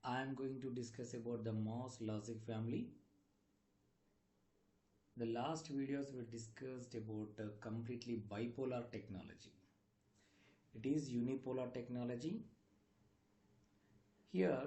I am going to discuss about the MOS logic family. The last videos were discussed about completely bipolar technology. It is unipolar technology. Here,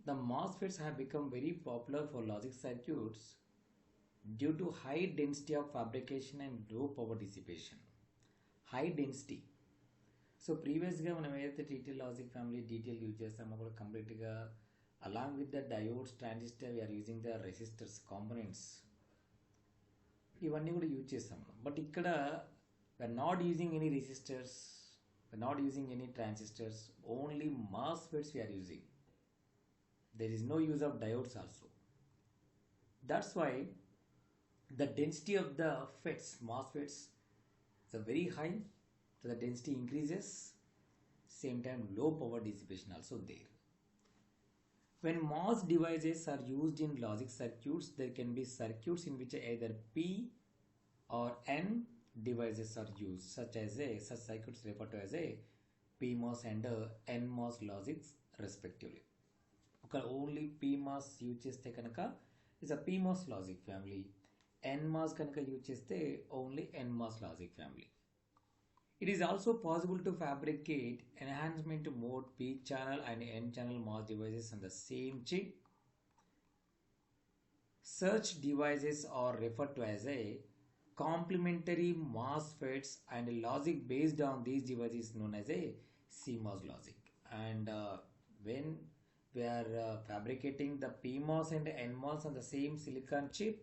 the MOSFETs have become very popular for logic circuits due to high density of fabrication and low power dissipation. High density. So ప్రీవియస్గా మనం ఏదైతే TT logic family detail use చేస్తామో కూడా కంప్లీట్గా along with the diodes transistor we're using the resistors components ఇవన్నీ కూడా use చేస్తాం. But ఇక్కడ we're not using any resistors, we're not using any transistors, only MOSFETs we're using. there is no use of diodes also. That's why the density of the FETs, MOSFETs, is very high, so the density increases, same time low power dissipation also there. When MOS devices are used in logic circuits, there can be circuits in which either P or N devices are used, such circuits referred to as a PMOS and NMOS logics respectively. Only PMOS use చేస్తే కనుక is a PMOS logic family, NMOS కనుక use చేస్తే only NMOS logic family. It is also possible to fabricate enhancement mode P channel and N channel MOS devices on the same chip. Such devices are referred to as a complementary MOSFETs, and logic based on these devices is known as a CMOS logic. And when we are fabricating the PMOS and NMOS on the same silicon chip,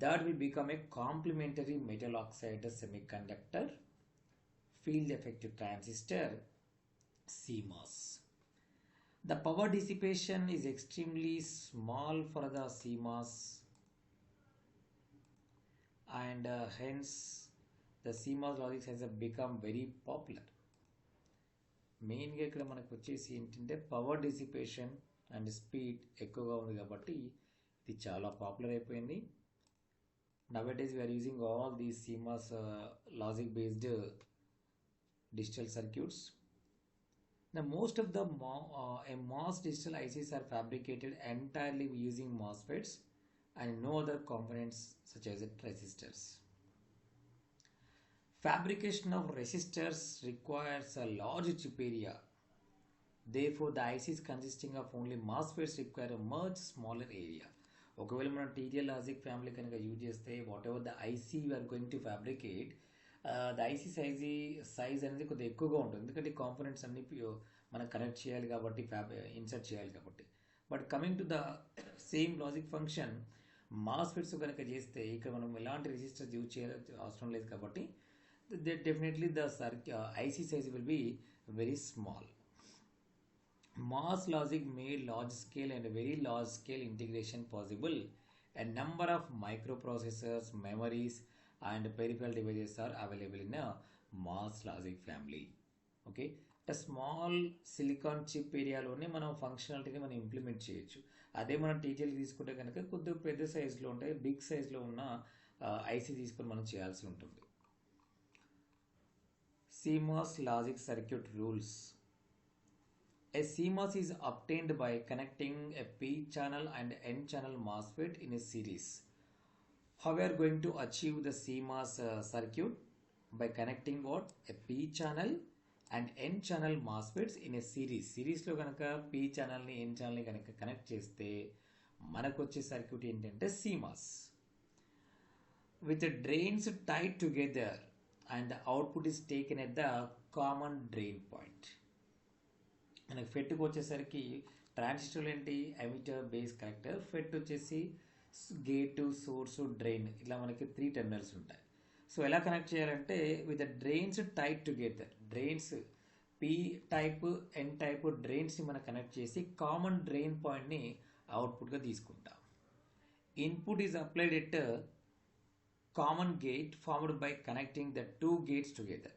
that will become a complementary metal oxide semiconductor field effective transistor, CMOS. The power dissipation is extremely small for the CMOS, and hence the CMOS logic has become very popular. మెయిన్గా ఇక్కడ మనకు వచ్చేసి ఏంటంటే power dissipation and speed ఎక్కువగా ఉంది కాబట్టి ఇది చాలా పాపులర్ అయిపోయింది. Nowadays we're using all these CMOS logic based digital circuits. The most of the MOS digital ICs are fabricated entirely using MOSFETs and no other components such as resistors. Fabrication of resistors requires a large chip area. Therefore, the ICs consisting of only MOSFETs require a much smaller area. ఒకవేళ మనం TTL logic family కనుక use చేస్తే whatever the IC you're going to fabricate, the IC size అనేది కొద్దిగా ఎక్కువగా ఉంటుంది, ఎందుకంటే components అన్ని మనం కనెక్ట్ చేయాలి కాబట్టి, ఇన్సర్ట్ చేయాలి కాబట్టి. But coming to the same logic function MOSFETs కనుక చేస్తే ఇక్కడ మనం ఎలాంటి రెసిస్టర్స్ యూజ్ చేయాలి అవసరం లేదు కాబట్టి definitely the IC size will be very small. MOS logic made large scale and very large scale integration possible. A number of microprocessors, memories and peripheral devices are available in a MOS logic family. Okay, a small silicon chip ఏరియాలోనే మనం ఫంక్షనాలిటీని మనం implement చేయొచ్చు. అదే మనం TTL తీసుకుంటే కనుక కొద్దిగా పెద్ద సైజులో ఉంటాయి, బిగ్ సైజులో ఉన్న ఐసీ తీసుకొని మనం చేయాల్సి ఉంటుంది. CMOS logic circuit rules. A CMOS is obtained by connecting a P channel and N channel MOSFET in a series. How we are going to achieve the CMOS circuit? By connecting what? A P channel and N channel MOSFETs in a series. Series లో కనుక P channel ని N channel ని కనుక connect చేస్తే మనకు వచ్చే circuit ఏంటంటే CMOS. With the drains tied together and the output is taken at the common drain point. మనకి ఫెట్కి వచ్చేసరికి ట్రాన్సిస్టర్లు ఏంటి, ఎమిటర్, బేస్, కలెక్టర్. ఫెట్ వచ్చేసి గేటు, సోర్స్, డ్రైన్, ఇట్లా మనకి 3 టెర్మినల్స్ ఉంటాయి. సో ఎలా కనెక్ట్ చేయాలంటే with the drains tight together, drains P type N type డ్రైన్స్ని మనం కనెక్ట్ చేసి కామన్ డ్రైన్ పాయింట్ని అవుట్పుట్గా తీసుకుంటాం. Input is applied at common gate formed by connecting the 2 gates together.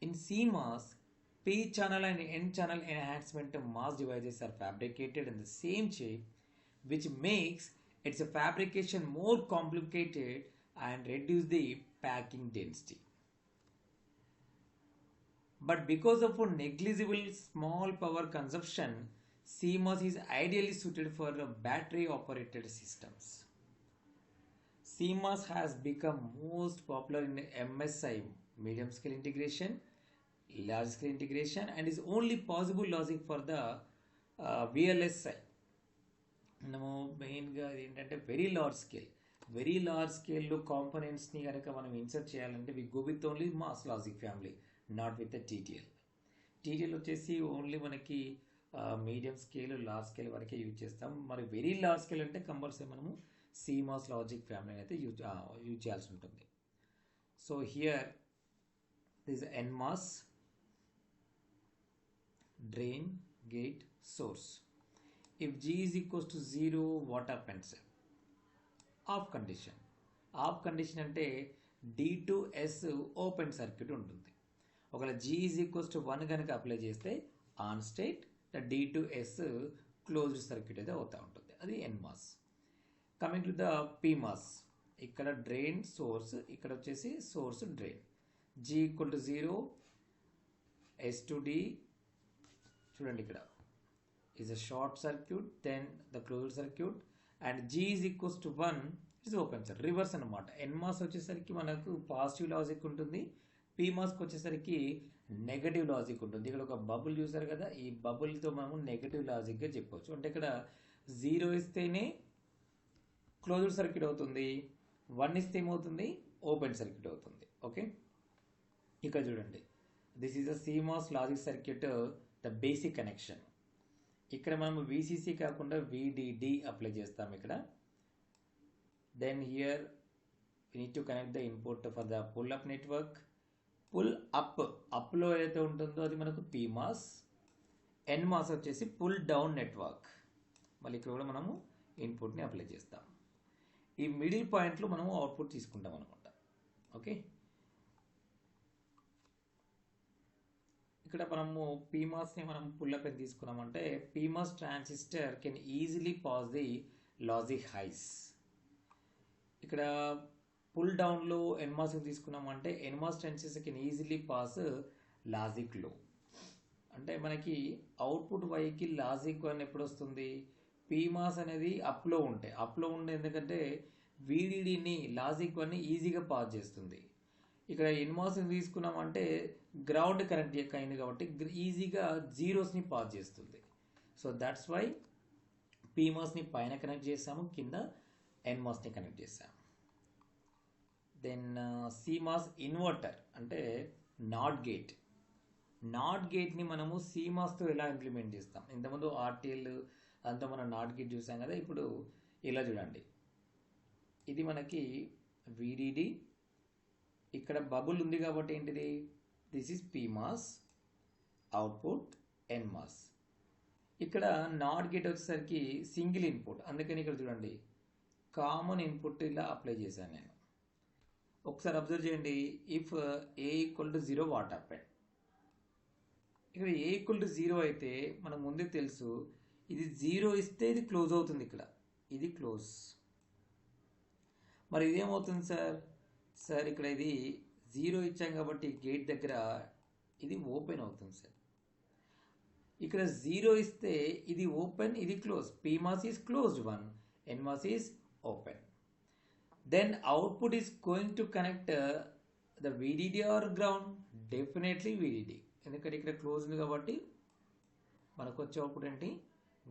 In CMOS, P channel and N channel enhancement MOS devices are fabricated in the same chip, which makes its fabrication more complicated and reduce the packing density. But because of a negligible small power consumption, CMOS is ideally suited for battery operated systems. CMOS has become most popular in MSI, medium scale integration, large scale integration, and is only possible logic for the VLSI. మనము మెయిన్గా ఏంటంటే very large స్కేల్లో కాంపోనెంట్స్ని కనుక మనం insert చేయాలంటే we go with only MOS logic family, not with TTL వచ్చేసి only మనకి medium scale large scale వరకే యూజ్ చేస్తాం. మరి వెరీ లార్జ్ స్కేల్ అంటే కంపల్సరీ మనము CMOS లాజిక్ ఫ్యామిలీ అయితే యూజ్ చేయాల్సి ఉంటుంది. So here this NMOS, drain, gate, source. If G is equals to 0, what happens? Off condition అంటే D2S ఓపెన్ సర్క్యూట్ ఉంటుంది. ఒకవేళ G is equals to 1 కనుక apply చేస్తే on state, D2S closed circuit అయితే అవుతూ ఉంటుంది. అది NMOS. Coming to the PMOS, ఇక్కడ డ్రైన్ సోర్స్, ఇక్కడ వచ్చేసి source drain. G equal to 0, S to D, చూడండి ఇక్కడ is a short circuit, then the closed circuit, and G is equals to 1 is open circuit. Reverse అనమాట. NMOS వచ్చేసరికి మనకు positive logic ఉంటుంది, PMOSకి వచ్చేసరికి నెగటివ్ లాజిక్ ఉంటుంది. ఇక్కడ ఒక బబుల్ చూసారు కదా, ఈ బబుల్తో మనము నెగటివ్ లాజిక్గా చెప్పవచ్చు. అంటే ఇక్కడ 0 ఇస్తేనే క్లోజ్డ్ సర్క్యూట్ అవుతుంది, 1 ఇస్తే ఏమవుతుంది, ఓపెన్ సర్క్యూట్ అవుతుంది. ఓకే, ఇక్కడ చూడండి, this is a CMOS logic circuit, the basic connection. ఇక్కడ మనం VCC కాకుండా VDD అప్లై చేస్తాం ఇక్కడ. Then here we need to connect the input for the pull up network. Pull అప్లో ఏదైతే ఉంటుందో అది మనకు PMOS. NMOS వచ్చేసి పుల్ డౌన్ నెట్వర్క్. మళ్ళీ ఇక్కడ కూడా మనము ఇన్పుట్ని అప్లై చేస్తాం. ఈ మిడిల్ పాయింట్లో మనము అవుట్పుట్ తీసుకుంటాం అనమాట. ఓకే, ఇక్కడ మనము PMOSని మనం పుల్లప్ అని తీసుకున్నామంటే PMOS transistor can easily pass the logic highs. ఇక్కడ పుల్ డౌన్లో NMOSని తీసుకున్నామంటే NMOS transistor can easily pass logic low. అంటే మనకి అవుట్పుట్ వైకి లాజిక్ 1 ఎప్పుడు వస్తుంది, PMOS అనేది అప్లో ఉండే ఎందుకంటే VDDని లాజిక్ 1ని ఈజీగా పాస్ చేస్తుంది. ఇక్కడ NMOSని తీసుకున్నామంటే గ్రౌండ్ కనెక్ట్ అయింది కాబట్టి ఈజీగా జీరోస్ని పాస్ చేస్తుంది. సో దట్స్ వై PMOSని పైన కనెక్ట్ చేసాము, కింద NMOSని కనెక్ట్ చేసాము. దెన్ CMOS ఇన్వర్టర్ అంటే నాట్ గేట్ని మనము CMOSతో ఎలా ఇంప్లిమెంట్ చేస్తాం. ఇంతకుముందు RTL అంతా మనం నాట్ గేట్ చూసాం కదా. ఇప్పుడు ఇలా చూడండి, ఇది మనకి VDD, ఇక్కడ బబుల్ ఉంది కాబట్టి ఏంటిది, this is PMOS, output NMOS. ఇక్కడ నాట్ గేట్ వచ్చేసరికి సింగిల్ ఇన్పుట్, అందుకని ఇక్కడ చూడండి కామన్ ఇన్పుట్ ఇలా అప్లై చేశాను నేను. ఒకసారి అబ్జర్వ్ చేయండి, if A equal to 0 what happen. ఇక్కడ A ఈక్వల్ టు 0 అయితే మనకు ముందే తెలుసు, ఇది 0 ఇస్తే ఇది క్లోజ్ అవుతుంది, ఇక్కడ ఇది క్లోజ్. మరి ఇదేమవుతుంది సార్ ఇక్కడ ఇది 0 ఇచ్చాం కాబట్టి గేట్ దగ్గర ఇది ఓపెన్ అవుతుంది సార్. ఇక్కడ 0 ఇస్తే ఇది ఓపెన్, ఇది close. PMOS is closed 1, NMOS is open. Then output is going to connect the VDD or ground, definitely VDD, ఎందుకంటే ఇక్కడ క్లోజ్ ఉంది కాబట్టి మనకు వచ్చే అవుట్పుట్ ఏంటి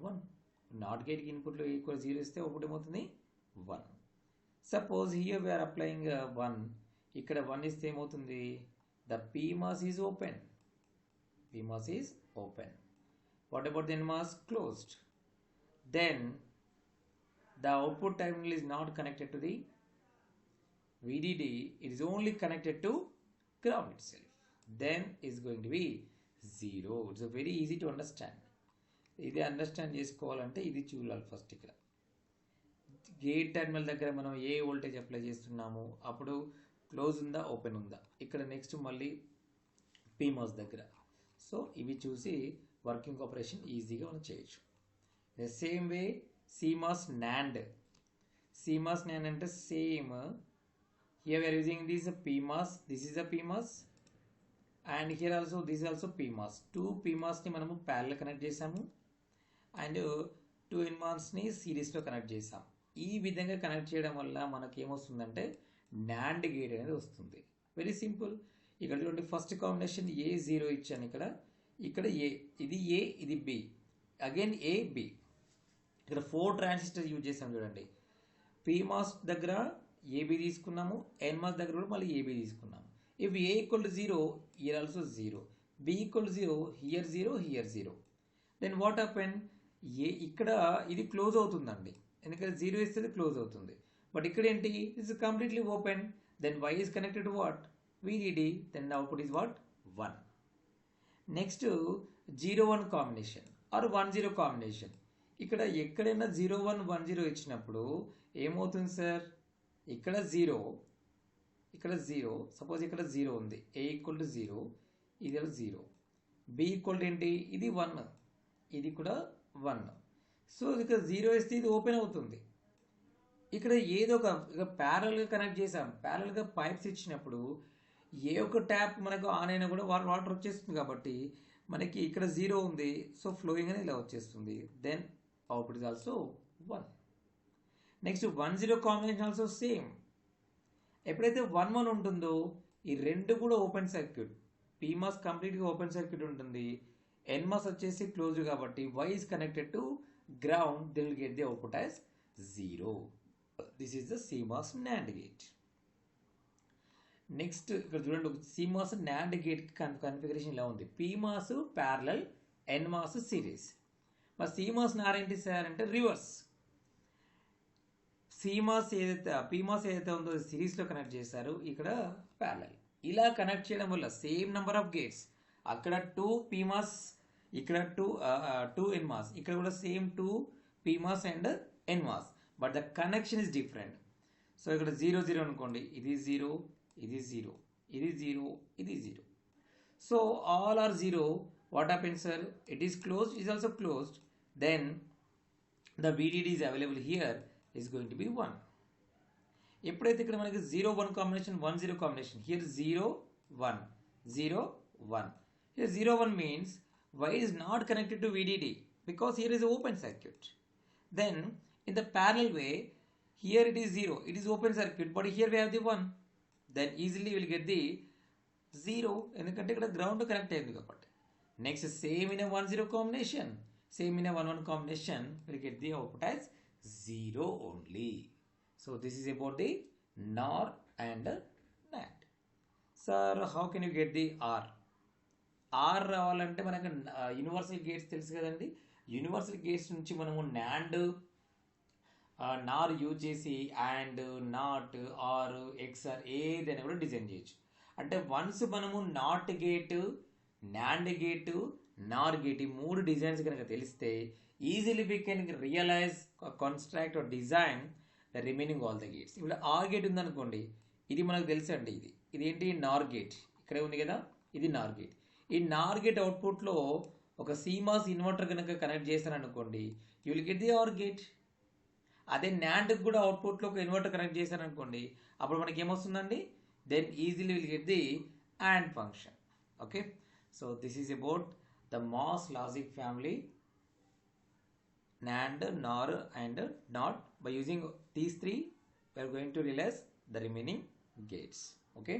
1. నాట్ గేట్కి ఇన్పుట్లో ఈక్వల్ 0 ఇస్తే అవుట్పుట్ ఏమవుతుంది 1. సపోజ్ హియర్ వీఆర్ అప్లయింగ్ 1, ఇక్కడ 1 ఇస్తే ఏమవుతుంది, the PMOS is open. What about the NMOS? Closed. Then the output terminal is not connected to the VDD, it is only connected to ground itself. Then is going to be 0. It's very easy to understand. ఇది understand చేసుకోవాలంటే ఇది చూడాలి first. ఇక్కడ gate terminal దగ్గర మనం ఏ voltage apply చేస్తున్నాము, అప్పుడు close ఉందా ఓపెన్ ఉందా. ఇక్కడ నెక్స్ట్ మళ్ళీ PMOS దగ్గర. సో ఇవి చూసి వర్కింగ్ ఆపరేషన్ ఈజీగా మనం చేయొచ్చు. The same way CMOS NAND అంటే same. Here we are using this PMOS, this is a PMOS, and here also this also PMOS. 2 PMOSని మనము ప్యారల్ కనెక్ట్ చేసాము అండ్ 2 NMOSని సిరీస్లో కనెక్ట్ చేసాం. ఈ విధంగా కనెక్ట్ చేయడం వల్ల మనకి ఏమొస్తుందంటే నాండ్ గేట్ అనేది వస్తుంది. Very simple. ఇక్కడ చూడండి, ఫస్ట్ కాంబినేషన్ A0 ఇచ్చాను, ఇక్కడ A, ఇది A, ఇది B, అగైన్ A, B. ఇక్కడ 4 ట్రాన్సిస్టర్ యూజ్ చేసాం చూడండి. PMOS దగ్గర AB తీసుకున్నాము, NMOS దగ్గర కూడా మళ్ళీ AB తీసుకున్నాము. If A equal to 0, here also 0, B equal to 0, here 0, here 0. Then what happen, ఇక్కడ ఇది క్లోజ్ అవుతుందండి, ఎందుకంటే 0 ఇస్తే క్లోజ్ అవుతుంది. బట్ ఇక్కడ ఏంటి, it's completely open. Then Y is connected to what, VDD, then the output is what, 1. Next 0-1 combination or 1-0 combination. ఇక్కడ ఎక్కడైనా 0-1-1-0 ఇచ్చినప్పుడు ఏమవుతుంది సార్, ఇక్కడ 0, ఇక్కడ 0, సపోజ్ ఇక్కడ 0 ఉంది, A ఈక్వల్ టు 0, ఇది 0, B ఈక్వల్ టు ఏంటి, ఇది 1, ఇది కూడా 1. సో ఇక్కడ 0 ఇస్తే ఇది ఓపెన్ అవుతుంది. ఇక్కడ ఏదో ఒక ప్యారల్గా కనెక్ట్ చేసాం, ప్యారల్గా పైప్స్ ఇచ్చినప్పుడు ఏ ఒక ట్యాప్ మనకు ఆన్ అయినా కూడా వాటర్ వచ్చేస్తుంది. కాబట్టి మనకి ఇక్కడ 0 ఉంది, సో ఫ్లోయింగ్ అనేది ఇలా వచ్చేస్తుంది. Then output is also 1. Next 1-0 combination also same. ఎప్పుడైతే 1-1 ఉంటుందో ఈ రెండు కూడా ఓపెన్ సర్క్యూట్. PMOS కంప్లీట్గా ఓపెన్ సర్క్యూట్ ఉంటుంది, NMOS వచ్చేసి క్లోజ్డ్ కాబట్టి Y is connected to ground, they will get the output as 0. This is the CMOS NAND gate. Next ఇక్కడ చూడండి, CMOS NAND గేట్ కన్ఫిగరేషన్ ఇలా ఉంది. PMOS parallel, NMOS series. మరి CMOS NAND ఏంటి sir అంటే reverse. PMOS ఏదైతే ఉందో సిరీస్లో కనెక్ట్ చేశారు, ఇక్కడ ప్యారలల్. ఇలా కనెక్ట్ చేయడం వల్ల సేమ్ నెంబర్ ఆఫ్ గేట్స్, అక్కడ 2 PMOS, ఇక్కడ 2 NMOS, ఇక్కడ కూడా same 2 PMOS and NMOS, but the connection is different. So ఇక్కడ 0-0 అనుకోండి, ఇది 0, ఇది 0, ఇది 0, ఇది 0. So all are 0. What happens sir, it is closed, it is also closed. Then the VDD is available here is going to be 1. ఎప్పుడైతే ఇక్కడ మనకి 0-1 combination, 1-0 combination, here 0-1, 0-1. Here 0-1 means Y is not connected to VDD because here is open circuit. Then in the parallel way, here it is 0, it is open circuit, but here we have the 1. Then easily we will get the 0, ఎందుకంటే ఇక్కడ ground connect అయింది కాబట్టి. Next same in 1-0 combination, same in 1-1 combination, we get the output as 0 only. So this is about the NOR and NAND. Sir, how can you get the R? R రావాలంటే మనకు universal gates తెలుసు కదండి. Universal gates నుంచి మనము NAND, NOR use చేసి and, not, or, XOR ఏదైనా కూడా design చేయొచ్చు. అంటే వన్స్ మనము not gate, NAND gate, NOR gate ఈ 3 డిజైన్స్ కనుక తెలిస్తే easily we can realise, construct or design the remaining all the gates. ఇప్పుడు ఆర్ గేట్ ఉందనుకోండి, ఇది మనకు తెలుసు అండి, ఇది ఏంటి, NOR గేట్, ఇక్కడే ఉంది కదా, ఇది NOR గేట్. ఈ NOR గేట్ అవుట్పుట్లో ఒక CMOS ఇన్వర్టర్ కనుక కనెక్ట్ చేశారనుకోండి, you will get the OR gate. అదే NAND కూడా అవుట్పుట్లో ఒక ఇన్వర్టర్ కనెక్ట్ చేశారనుకోండి, అప్పుడు మనకి ఏమొస్తుందండి, then easily will get the AND function. Okay, so this is about the MOS logic family, NAND, NOR and NOT. By using these 3, we are going to realize the remaining gates. Okay.